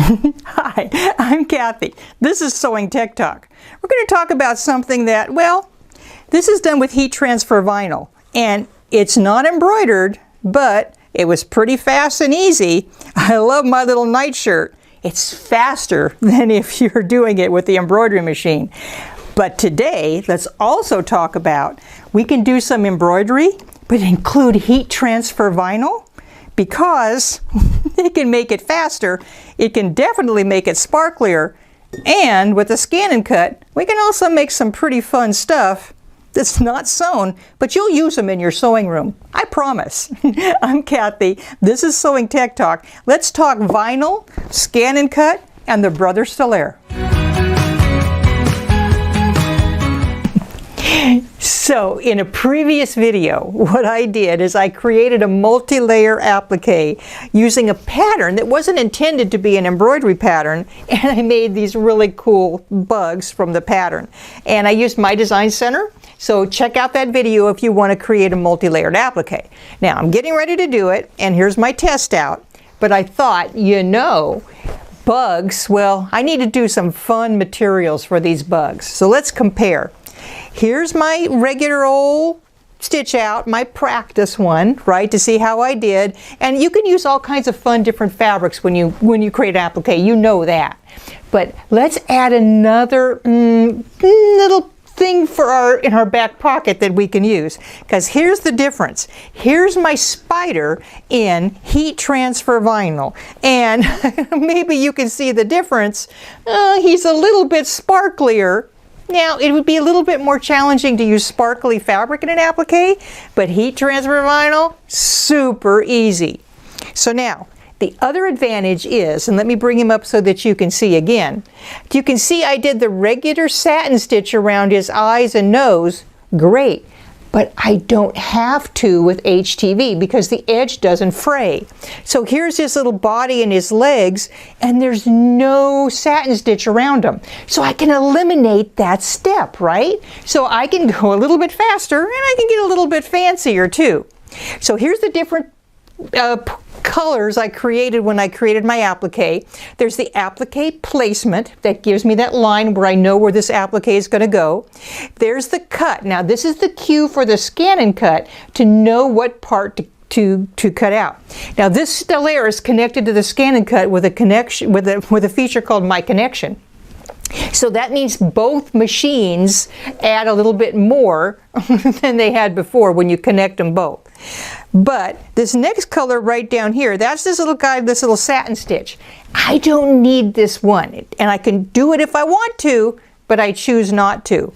Hi, I'm Cathy. This is Sewing Tech Talk. We're going to talk about something that, well, this is done with heat transfer vinyl. And it's not embroidered, but it was pretty fast and easy. I love my little nightshirt. It's faster than if you're doing it with the embroidery machine. But today, let's also talk about, we can do some embroidery, but include heat transfer vinyl, because it can make it faster. It can definitely make it sparklier. And with the scan and cut, we can also make some pretty fun stuff that's not sewn, but you'll use them in your sewing room. I promise. I'm Cathy. This is Sewing Tech Talk. Let's talk vinyl, scan and cut, and the Brother Stellaire. So in a previous video, what I did is I created a multi-layer applique using a pattern that wasn't intended to be an embroidery pattern, and I made these really cool bugs from the pattern. And I used my design center, so check out that video if you want to create a multi-layered applique. Now I'm getting ready to do it, and here's my test out, but I thought, bugs, well, I need to do some fun materials for these bugs. So let's compare. Here's my regular old stitch out, my practice one, right, to see how I did. And you can use all kinds of fun different fabrics when you create an applique, you know that. But let's add another little thing for in our back pocket that we can use, because here's the difference. Here's my spider in heat transfer vinyl, and maybe you can see the difference. He's a little bit sparklier. Now, it would be a little bit more challenging to use sparkly fabric in an applique, but heat transfer vinyl, super easy. So now, the other advantage is, and let me bring him up so that you can see again. You can see I did the regular satin stitch around his eyes and nose, great. But I don't have to with HTV because the edge doesn't fray. So here's his little body and his legs, and there's no satin stitch around them. So I can eliminate that step, right? So I can go a little bit faster, and I can get a little bit fancier too. So here's the different colors I created when I created my applique. There's the applique placement that gives me that line where I know where this applique is going to go. There's the cut. Now this is the cue for the scan and cut to know what part to cut out. Now this Stellaire is connected to the scan and cut with a connection with a feature called My Connection. So that means both machines add a little bit more than they had before when you connect them both. But this next color right down here, that's this little guy, this little satin stitch. I don't need this one, and I can do it if I want to, but I choose not to.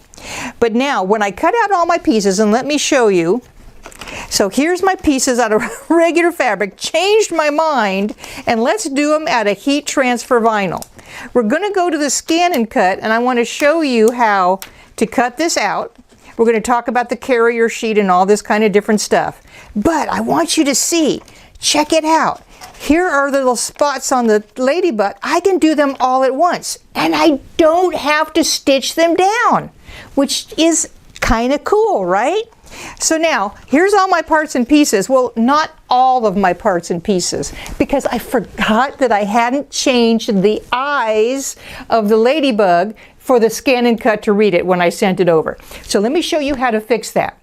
But now, when I cut out all my pieces, and let me show you. So here's my pieces out of regular fabric, changed my mind, and let's do them out of heat transfer vinyl. We're going to go to the scan and cut, and I want to show you how to cut this out. We're going to talk about the carrier sheet and all this kind of different stuff. But I want you to see, check it out. Here are the little spots on the ladybug. I can do them all at once, and I don't have to stitch them down, which is kind of cool, right? So now, here's all my parts and pieces. Well, not all of my parts and pieces, because I forgot that I hadn't changed the eyes of the ladybug for the scan and cut to read it when I sent it over. So let me show you how to fix that.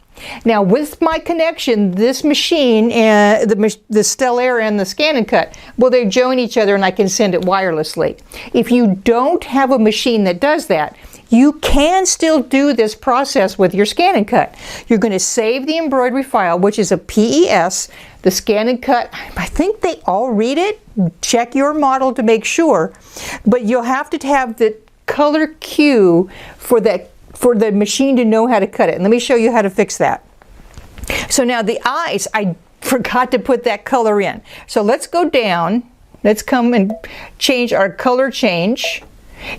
Now with my connection, this machine, the Stellaire and the scan and cut, well, they join each other and I can send it wirelessly. If you don't have a machine that does that, you can still do this process with your scan and cut. You're going to save the embroidery file, which is a PES. The scan and cut, I think they all read it. Check your model to make sure. But you'll have to have the color cue for the machine to know how to cut it. And let me show you how to fix that. So now the eyes, I forgot to put that color in. So let's go down. Let's come and change our color change.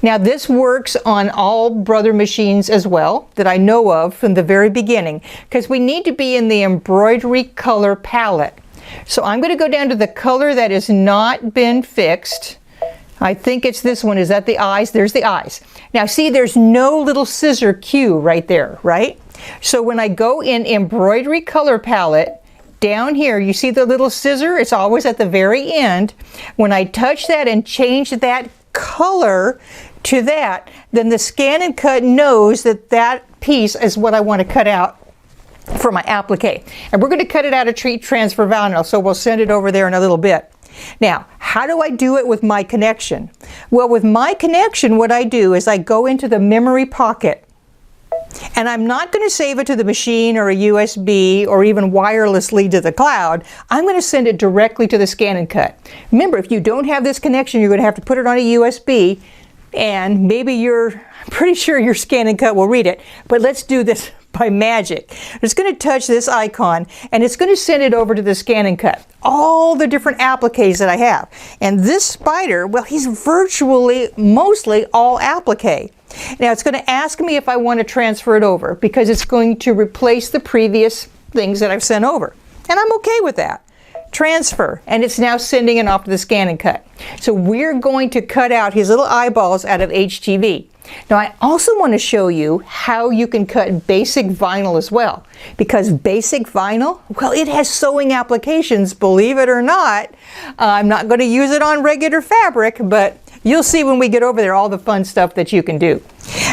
Now this works on all Brother machines as well that I know of from the very beginning, because we need to be in the embroidery color palette. So I'm going to go down to the color that has not been fixed. I think it's this one. Is that the eyes? There's the eyes. Now see, there's no little scissor cue right there, right? So when I go in embroidery color palette, down here, you see the little scissor? It's always at the very end. When I touch that and change that color to that, then the Scan and Cut knows that that piece is what I want to cut out for my applique. And we're going to cut it out of heat transfer vinyl, so we'll send it over there in a little bit. Now, how do I do it with my connection? Well, with my connection, what I do is I go into the memory pocket, and I'm not going to save it to the machine or a USB or even wirelessly to the cloud. I'm going to send it directly to the Scan and Cut. Remember, if you don't have this connection, you're going to have to put it on a USB, and maybe I'm pretty sure your Scan and Cut will read it, but let's do this by magic. It's going to touch this icon, and it's going to send it over to the Scan and Cut. All the different appliques that I have. And this spider, well, he's virtually, mostly all applique. Now it's going to ask me if I want to transfer it over, because it's going to replace the previous things that I've sent over. And I'm okay with that. Transfer, and it's now sending it off to the Scan and Cut. So we're going to cut out his little eyeballs out of HTV. Now I also want to show you how you can cut basic vinyl as well, because basic vinyl, well, it has sewing applications, believe it or not. I'm not going to use it on regular fabric, but you'll see when we get over there all the fun stuff that you can do.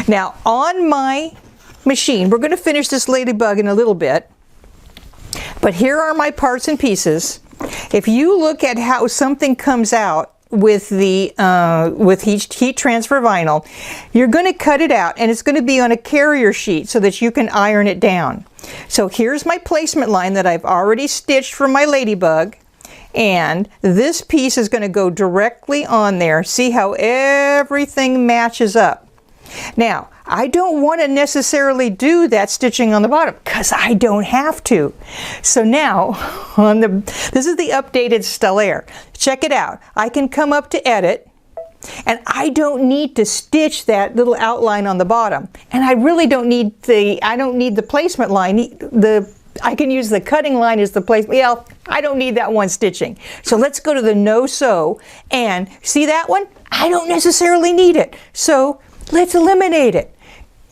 Now on my machine, we're going to finish this ladybug in a little bit, but here are my parts and pieces. If you look at how something comes out with the heat transfer vinyl, you're going to cut it out, and it's going to be on a carrier sheet so that you can iron it down. So here's my placement line that I've already stitched for my ladybug, and this piece is going to go directly on there. See how everything matches up. Now, I don't want to necessarily do that stitching on the bottom because I don't have to. So now, this is the updated Stellaire. Check it out. I can come up to Edit, and I don't need to stitch that little outline on the bottom. And I really don't need the placement line. I can use the cutting line as the placement. Well, I don't need that one stitching. So let's go to the No Sew, and see that one? I don't necessarily need it. So let's eliminate it.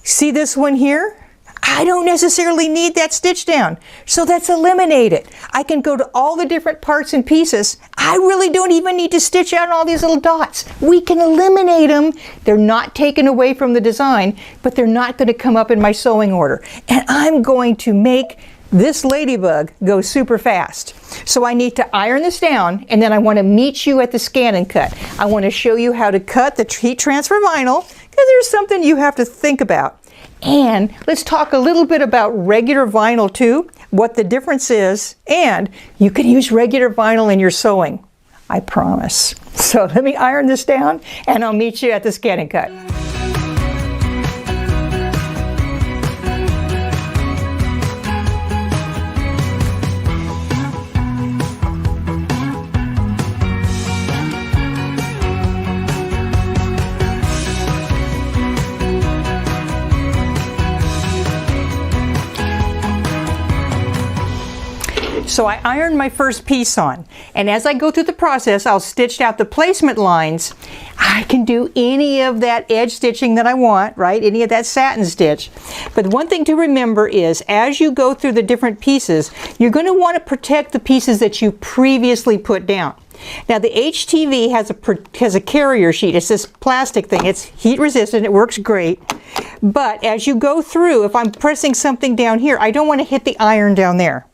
See this one here? I don't necessarily need that stitch down, so let's eliminate it. I can go to all the different parts and pieces. I really don't even need to stitch out all these little dots. We can eliminate them. They're not taken away from the design, but they're not going to come up in my sewing order. And I'm going to make this ladybug go super fast. So I need to iron this down, and then I want to meet you at the Scan and Cut. I want to show you how to cut the heat transfer vinyl, because there's something you have to think about. And let's talk a little bit about regular vinyl too, what the difference is, and you can use regular vinyl in your sewing, I promise. So let me iron this down, and I'll meet you at the Scan and Cut. So I ironed my first piece on, and as I go through the process, I'll stitch out the placement lines. I can do any of that edge stitching that I want, right? Any of that satin stitch. But one thing to remember is, as you go through the different pieces, you're going to want to protect the pieces that you previously put down. Now the HTV has a carrier sheet. It's this plastic thing. It's heat resistant. It works great. But as you go through, if I'm pressing something down here, I don't want to hit the iron down there.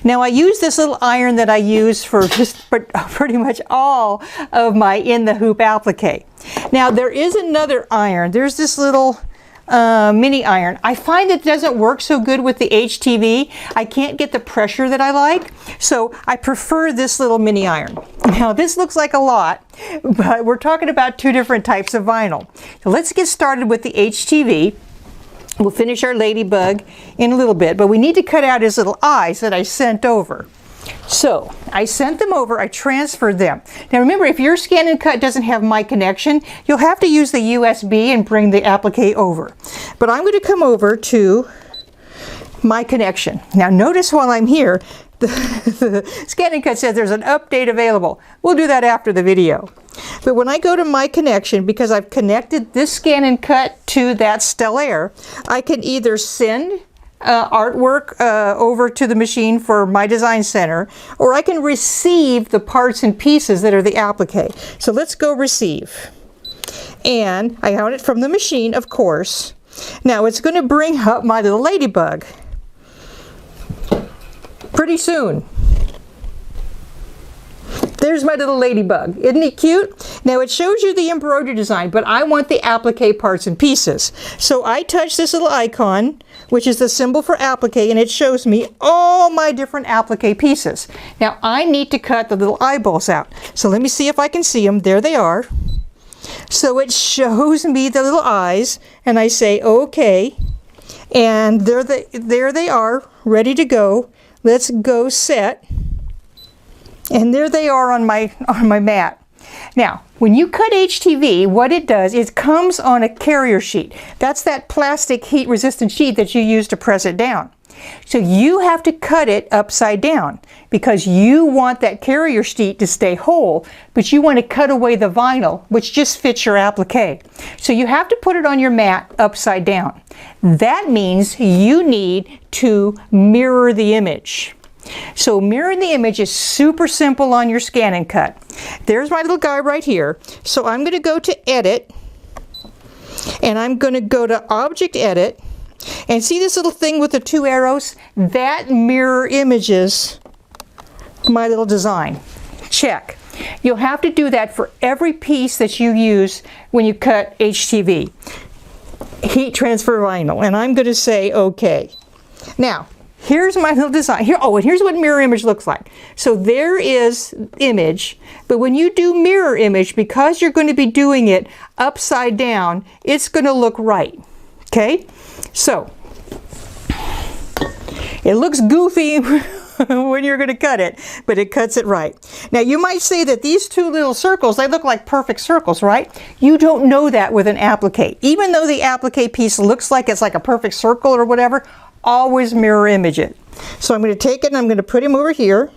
Now I use this little iron that I use for just pretty much all of my in the hoop applique. Now there is another iron. There's this little mini iron. I find it doesn't work so good with the HTV. I can't get the pressure that I like, so I prefer this little mini iron. Now this looks like a lot, but we're talking about two different types of vinyl. So let's get started with the HTV. We'll finish our ladybug in a little bit, but we need to cut out his little eyes that I sent over. So I sent them over, I transferred them. Now remember, if your Scan and Cut doesn't have my connection, you'll have to use the USB and bring the applique over. But I'm going to come over to my connection. Now notice while I'm here, the Scan and Cut says there's an update available. We'll do that after the video. But when I go to my connection, because I've connected this Scan and Cut to that Stellaire, I can either send artwork over to the machine for my design center, or I can receive the parts and pieces that are the applique. So let's go receive. And I got it from the machine, of course. Now it's going to bring up my little ladybug pretty soon. There's my little ladybug. Isn't he cute? Now it shows you the embroidery design, but I want the applique parts and pieces. So I touch this little icon, which is the symbol for applique, and it shows me all my different applique pieces. Now I need to cut the little eyeballs out. So let me see if I can see them. There they are. So it shows me the little eyes, and I say okay, and there they are, ready to go. Let's go set. And there they are on my mat. Now, when you cut HTV, what it does is it comes on a carrier sheet. That's that plastic heat-resistant sheet that you use to press it down. So you have to cut it upside down because you want that carrier sheet to stay whole, but you want to cut away the vinyl, which just fits your applique. So you have to put it on your mat upside down. That means you need to mirror the image. So mirroring the image is super simple on your scan and cut. There's my little guy right here. So I'm going to go to Edit, and I'm going to go to Object Edit, and see this little thing with the two arrows? That mirror images my little design. Check. You'll have to do that for every piece that you use when you cut HTV, heat transfer vinyl, and I'm going to say okay. Now, here's my little design. Here, oh, and here's what mirror image looks like. So there is image, but when you do mirror image, because you're going to be doing it upside down, it's going to look right. Okay? So, it looks goofy when you're going to cut it, but it cuts it right. Now, you might say that these two little circles, they look like perfect circles, right? You don't know that with an applique. Even though the applique piece looks like it's like a perfect circle or whatever, always mirror image it. So I'm going to take it and I'm going to put him over here.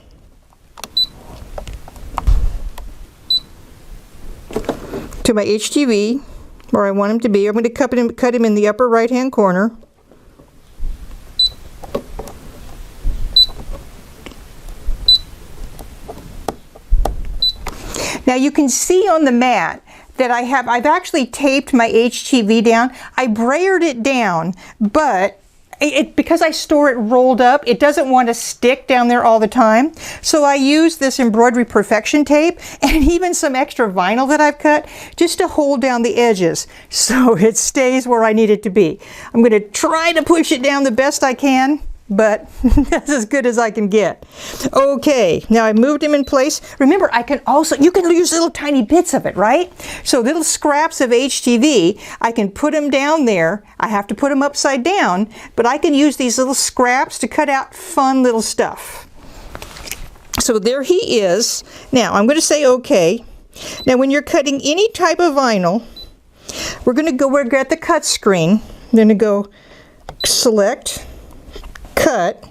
To my HTV, where I want him to be. I'm going to cut him in the upper right hand corner. Now you can see on the mat that I've actually taped my HTV down. I brayered it down, but because I store it rolled up, it doesn't want to stick down there all the time. So I use this embroidery perfection tape and even some extra vinyl that I've cut just to hold down the edges so it stays where I need it to be. I'm going to try to push it down the best I can, but that's as good as I can get. Okay, now I moved him in place. Remember, you can use little tiny bits of it, right? So little scraps of HTV, I can put them down there. I have to put them upside down, but I can use these little scraps to cut out fun little stuff. So there he is. Now I'm going to say okay. Now when you're cutting any type of vinyl, we're at the cut screen. I'm going to go select, cut.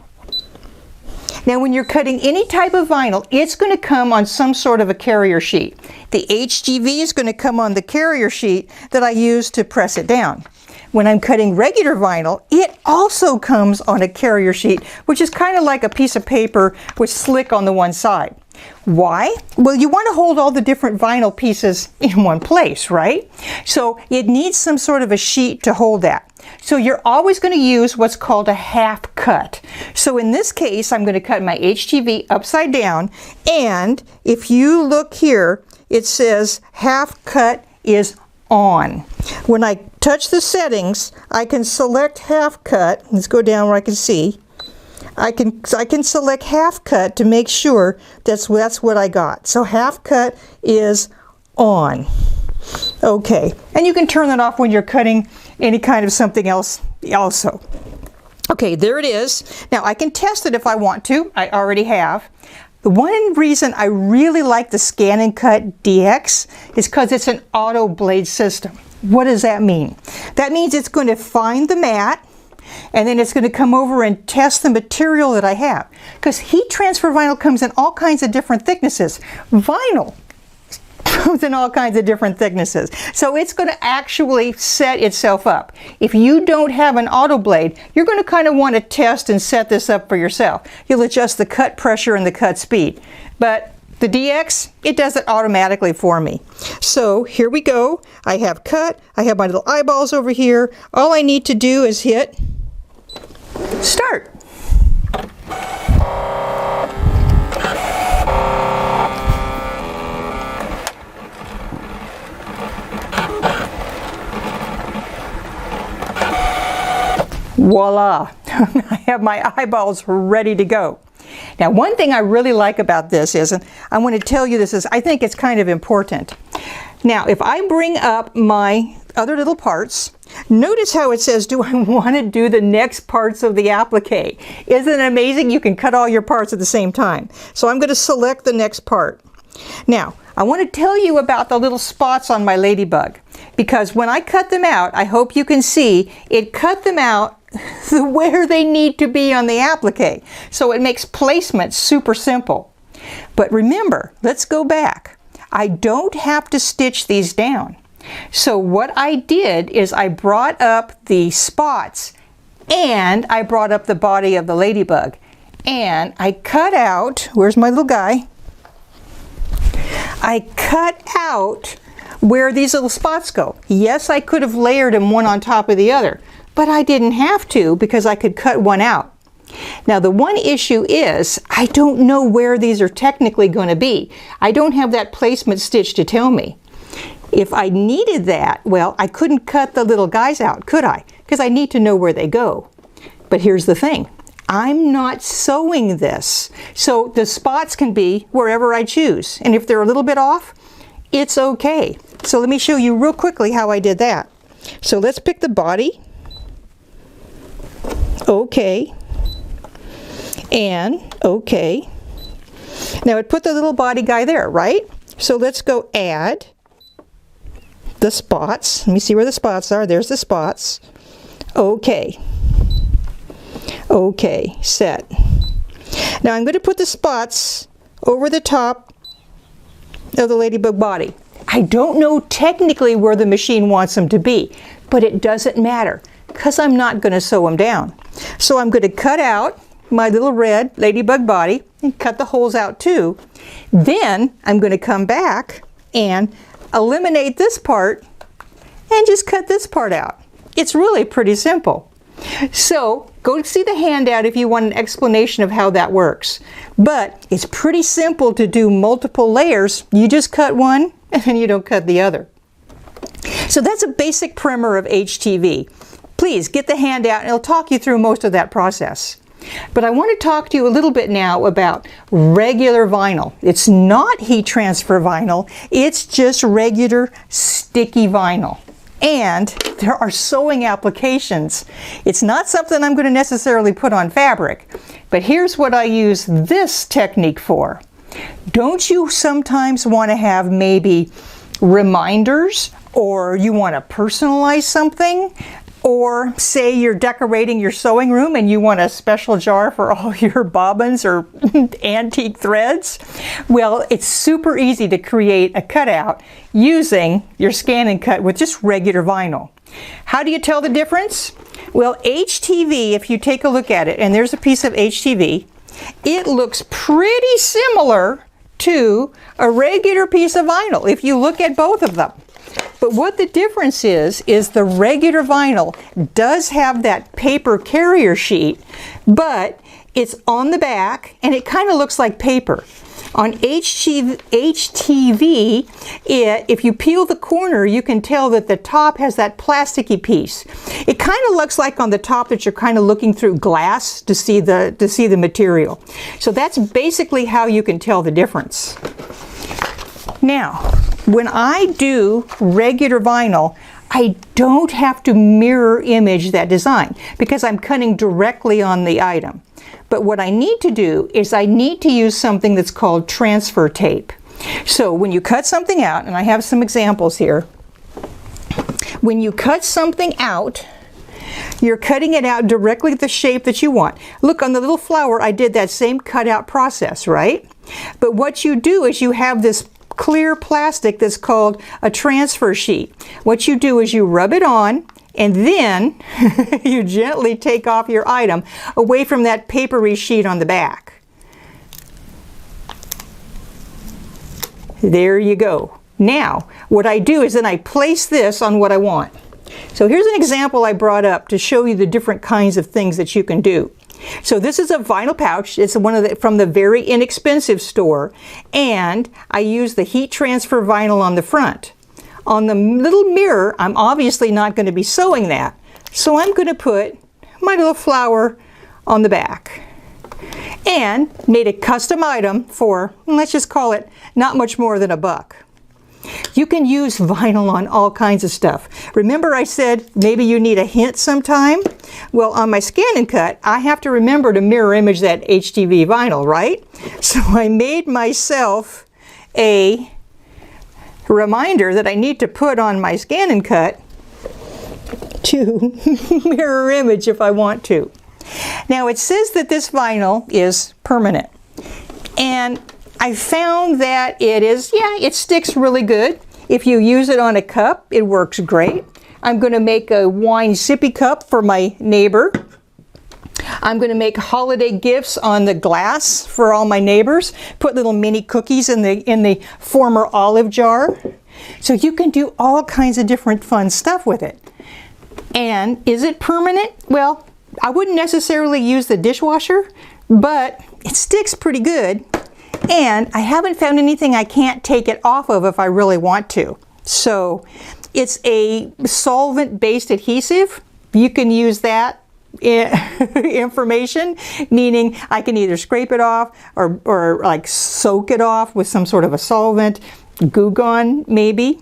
Now when you're cutting any type of vinyl, it's going to come on some sort of a carrier sheet. The HTV is going to come on the carrier sheet that I use to press it down. When I'm cutting regular vinyl, it also comes on a carrier sheet, which is kind of like a piece of paper with slick on the one side. Why? Well, you want to hold all the different vinyl pieces in one place, right? So it needs some sort of a sheet to hold that. So you're always going to use what's called a half cut. So in this case, I'm going to cut my HTV upside down, and if you look here, it says half cut is on. When I touch the settings, I can select half cut. Let's go down where I can see. I can select half cut to make sure that's what I got. So half cut is on. Okay, and you can turn that off when you're cutting any kind of something else also. Okay, there it is. Now I can test it if I want to. I already have. The one reason I really like the Scan and Cut DX is because it's an auto blade system. What does that mean? That means it's going to find the mat, and then it's going to come over and test the material that I have. Because heat transfer vinyl comes in all kinds of different thicknesses. Vinyl, comes in all kinds of different thicknesses. So it's going to actually set itself up. If you don't have an auto blade, you're going to kind of want to test and set this up for yourself. You'll adjust the cut pressure and the cut speed. But the DX, it does it automatically for me. So here we go. I have cut. I have my little eyeballs over here. All I need to do is hit start. Voila! I have my eyeballs ready to go. Now, one thing I really like about this is, and I want to tell you this is, I think it's kind of important. Now, if I bring up my other little parts, notice how it says, do I want to do the next parts of the applique? Isn't it amazing? You can cut all your parts at the same time. So I'm going to select the next part. Now, I want to tell you about the little spots on my ladybug, because when I cut them out, I hope you can see, it cut them out where they need to be on the applique. So it makes placement super simple. But remember, let's go back. I don't have to stitch these down. So what I did is I brought up the spots and I brought up the body of the ladybug. And I cut out, where's my little guy? I cut out where these little spots go. Yes, I could have layered them one on top of the other, but I didn't have to because I could cut one out. Now the one issue is I don't know where these are technically going to be. I don't have that placement stitch to tell me. If I needed that, well, I couldn't cut the little guys out, could I? Because I need to know where they go. But here's the thing. I'm not sewing this. So the spots can be wherever I choose. And if they're a little bit off, it's okay. So let me show you real quickly how I did that. So let's pick the body. Okay. And okay. Now it put the little body guy there, right? So let's go add the spots. Let me see where the spots are. There's the spots. Okay. Okay, set. Now I'm going to put the spots over the top of the ladybug body. I don't know technically where the machine wants them to be, but it doesn't matter because I'm not going to sew them down. So I'm going to cut out my little red ladybug body and cut the holes out too. Then I'm going to come back and eliminate this part and just cut this part out. It's really pretty simple. So go see the handout if you want an explanation of how that works. But it's pretty simple to do multiple layers. You just cut one and then you don't cut the other. So that's a basic primer of HTV. Please get the handout and it'll talk you through most of that process. But I want to talk to you a little bit now about regular vinyl. It's not heat transfer vinyl, it's just regular sticky vinyl. And there are sewing applications. It's not something I'm going to necessarily put on fabric, but here's what I use this technique for. Don't you sometimes want to have maybe reminders, or you want to personalize something? Or say you're decorating your sewing room and you want a special jar for all your bobbins or antique threads. Well, it's super easy to create a cutout using your scan and cut with just regular vinyl. How do you tell the difference? Well, HTV, if you take a look at it, and there's a piece of HTV, it looks pretty similar to a regular piece of vinyl if you look at both of them. But what the difference is the regular vinyl does have that paper carrier sheet, but it's on the back and it kind of looks like paper. On HTV, if you peel the corner, you can tell that the top has that plasticky piece. It kind of looks like on the top that you're kind of looking through glass to see the material. So that's basically how you can tell the difference. Now, when I do regular vinyl, I don't have to mirror image that design because I'm cutting directly on the item. But what I need to do is I need to use something that's called transfer tape. So when you cut something out, and I have some examples here, when you cut something out, you're cutting it out directly the shape that you want. Look, on the little flower, I did that same cutout process, right? But what you do is you have this clear plastic that's called a transfer sheet. What you do is you rub it on, and then you gently take off your item away from that papery sheet on the back. There you go. Now, what I do is then I place this on what I want. So here's an example I brought up to show you the different kinds of things that you can do. So this is a vinyl pouch. It's from the very inexpensive store, and I use the heat transfer vinyl on the front. On the little mirror, I'm obviously not going to be sewing that, so I'm going to put my little flower on the back. And made a custom item for, let's just call it, not much more than $1. You can use vinyl on all kinds of stuff. Remember I said maybe you need a hint sometime? Well, on my Scan and Cut, I have to remember to mirror image that HTV vinyl, right? So I made myself a reminder that I need to put on my Scan and Cut to mirror image if I want to. Now it says that this vinyl is permanent, and I found that it is, it sticks really good. If you use it on a cup, it works great. I'm going to make a wine sippy cup for my neighbor. I'm going to make holiday gifts on the glass for all my neighbors. Put little mini cookies in the former olive jar. So you can do all kinds of different fun stuff with it. And is it permanent? Well, I wouldn't necessarily use the dishwasher, but it sticks pretty good. And I haven't found anything I can't take it off of if I really want to. So it's a solvent-based adhesive. You can use that information, meaning I can either scrape it off or like soak it off with some sort of a solvent, Goo Gone maybe.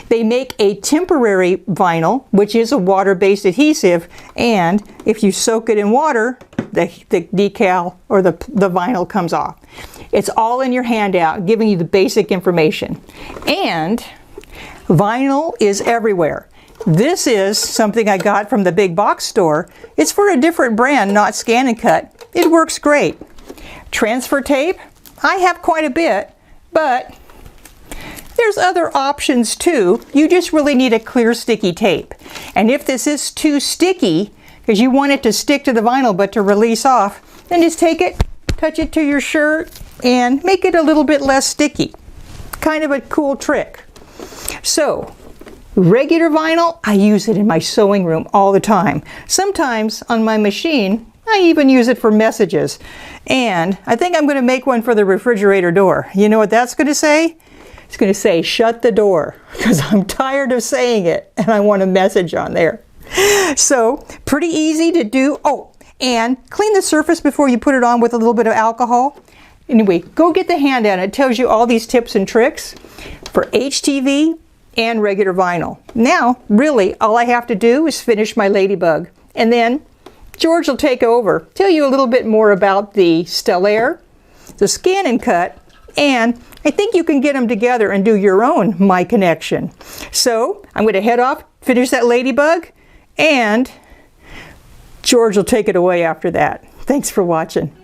They make a temporary vinyl, which is a water-based adhesive, and if you soak it in water, the decal or the vinyl comes off. It's all in your handout, giving you the basic information. And vinyl is everywhere. This is something I got from the big box store. It's for a different brand, not Scan and Cut. It works great. Transfer tape, I have quite a bit, but there's other options too. You just really need a clear sticky tape. And if this is too sticky, because you want it to stick to the vinyl but to release off, then just take it, touch it to your shirt, and make it a little bit less sticky. Kind of a cool trick. So, regular vinyl, I use it in my sewing room all the time. Sometimes on my machine, I even use it for messages. And I think I'm going to make one for the refrigerator door. You know what that's going to say? It's going to say, shut the door, because I'm tired of saying it and I want a message on there. So, pretty easy to do. Oh, and clean the surface before you put it on with a little bit of alcohol. Anyway, go get the handout. It tells you all these tips and tricks for HTV and regular vinyl. Now, really, all I have to do is finish my ladybug. And then George will take over, tell you a little bit more about the Stellaire, the Scan and Cut, and I think you can get them together and do your own My Connection. So I'm going to head off, finish that ladybug, and George will take it away after that. Thanks for watching.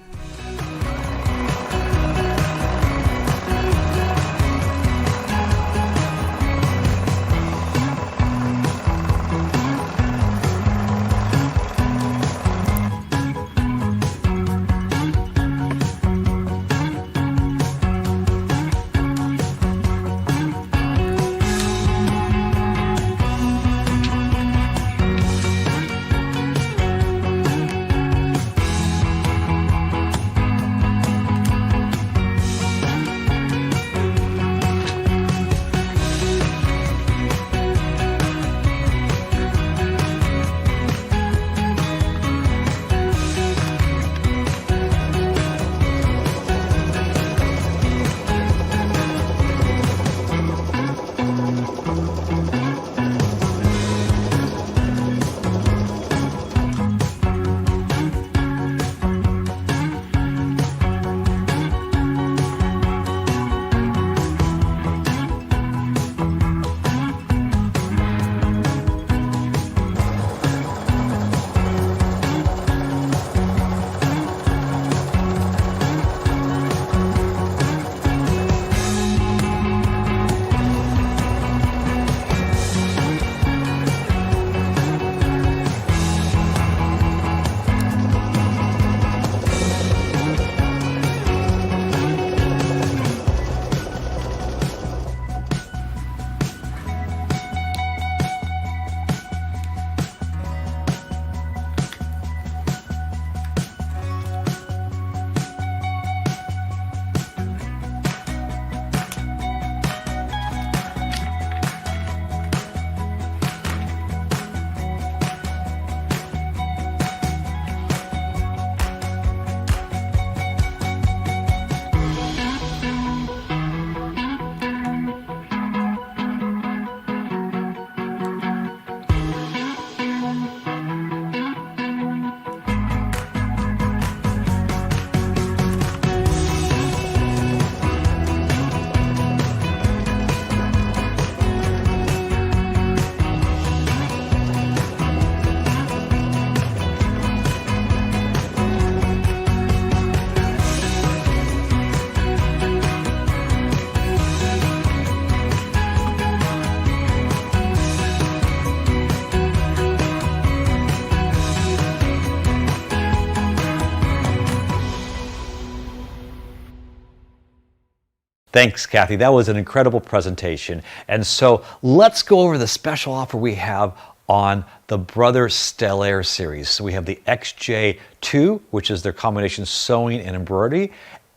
Thanks, Cathy. That was an incredible presentation. And so let's go over the special offer we have on the Brother Stellaire series. So we have the XJ2, which is their combination sewing and embroidery,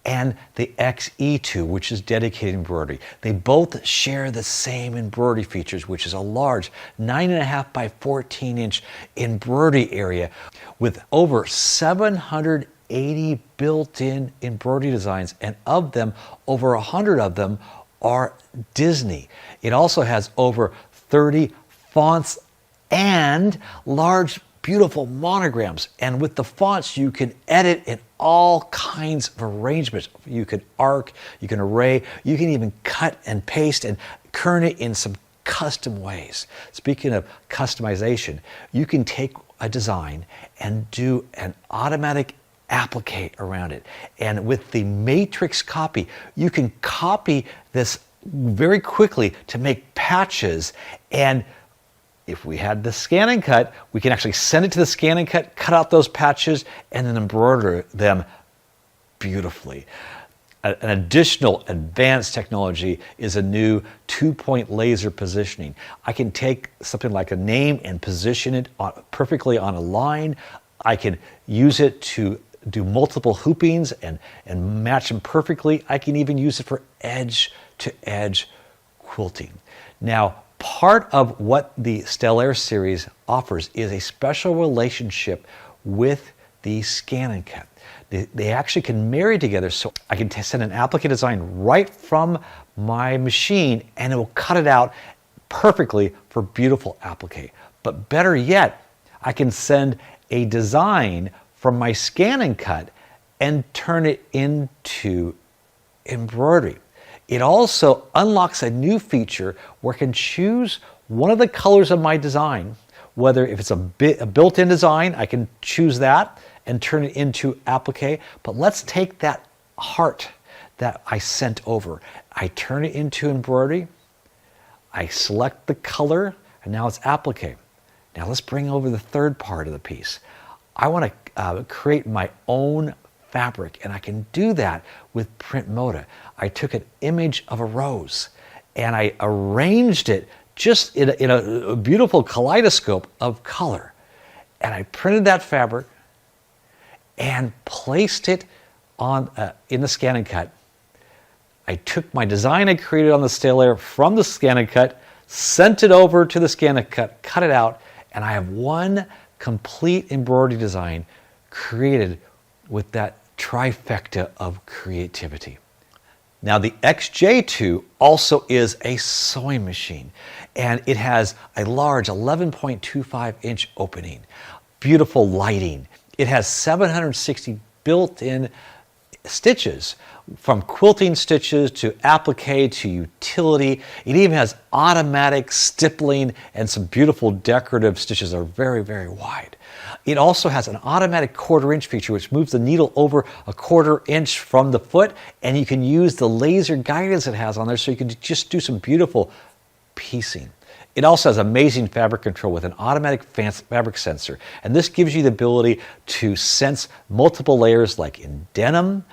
and the XE2, which is dedicated embroidery. They both share the same embroidery features, which is a large 9.5 by 14 inch embroidery area with over 780 built-in embroidery designs, and of them, over 100 of them are Disney. It also has over 30 fonts and large, beautiful monograms. And with the fonts, you can edit in all kinds of arrangements. You can arc, you can array, you can even cut and paste and kern it in some custom ways. Speaking of customization, you can take a design and do an automatic applique around it. And with the matrix copy, you can copy this very quickly to make patches. And if we had the scan and cut, we can actually send it to the scan and cut out those patches, and then embroider them beautifully. An additional advanced technology is a new 2-point laser positioning. I can take something like a name and position it perfectly on a line. I can use it to do multiple hoopings and match them perfectly. I can even use it for edge-to-edge quilting. Now, part of what the Stellaire series offers is a special relationship with the scan and cut. They actually can marry together, so I can send an applique design right from my machine and it will cut it out perfectly for beautiful applique. But better yet, I can send a design from my scan and cut and turn it into embroidery. It also unlocks a new feature where I can choose one of the colors of my design, whether if it's a built-in design, I can choose that and turn it into applique. But let's take that heart that I sent over. I turn it into embroidery. I select the color, and now it's applique. Now let's bring over the third part of the piece. I want to create my own fabric, and I can do that with Print Moda. I took an image of a rose and I arranged it just in a beautiful kaleidoscope of color. And I printed that fabric and placed it on in the scan and cut. I took my design I created on the Stellaire from the scan and cut, sent it over to the scan and cut it out, and I have one complete embroidery design created with that trifecta of creativity. Now the XJ2 also is a sewing machine, and it has a large 11.25 inch opening, beautiful lighting. It has 760 built-in stitches, from quilting stitches to applique to utility. It even has automatic stippling and some beautiful decorative stitches that are very, very wide. It also has an automatic 1/4 inch feature which moves the needle over a 1/4 inch from the foot, and you can use the laser guidance it has on there so you can just do some beautiful piecing. It also has amazing fabric control with an automatic fabric sensor, and this gives you the ability to sense multiple layers like in denim,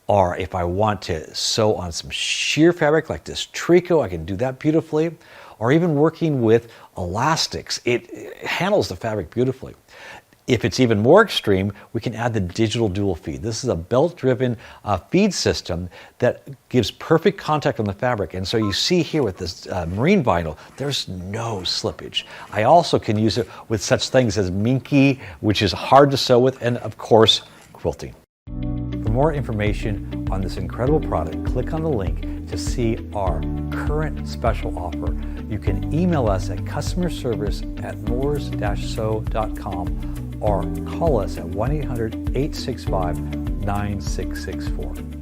or if I want to sew on some sheer fabric like this tricot, I can do that beautifully, or even working with elastics. It handles the fabric beautifully. If it's even more extreme, we can add the digital dual feed. This is a belt-driven feed system that gives perfect contact on the fabric. And so you see here with this marine vinyl, there's no slippage. I also can use it with such things as minky, which is hard to sew with, and of course, quilting. For more information on this incredible product, click on the link to see our current special offer. You can email us at customerservice@moores-sew.com or call us at 1-800-865-9664.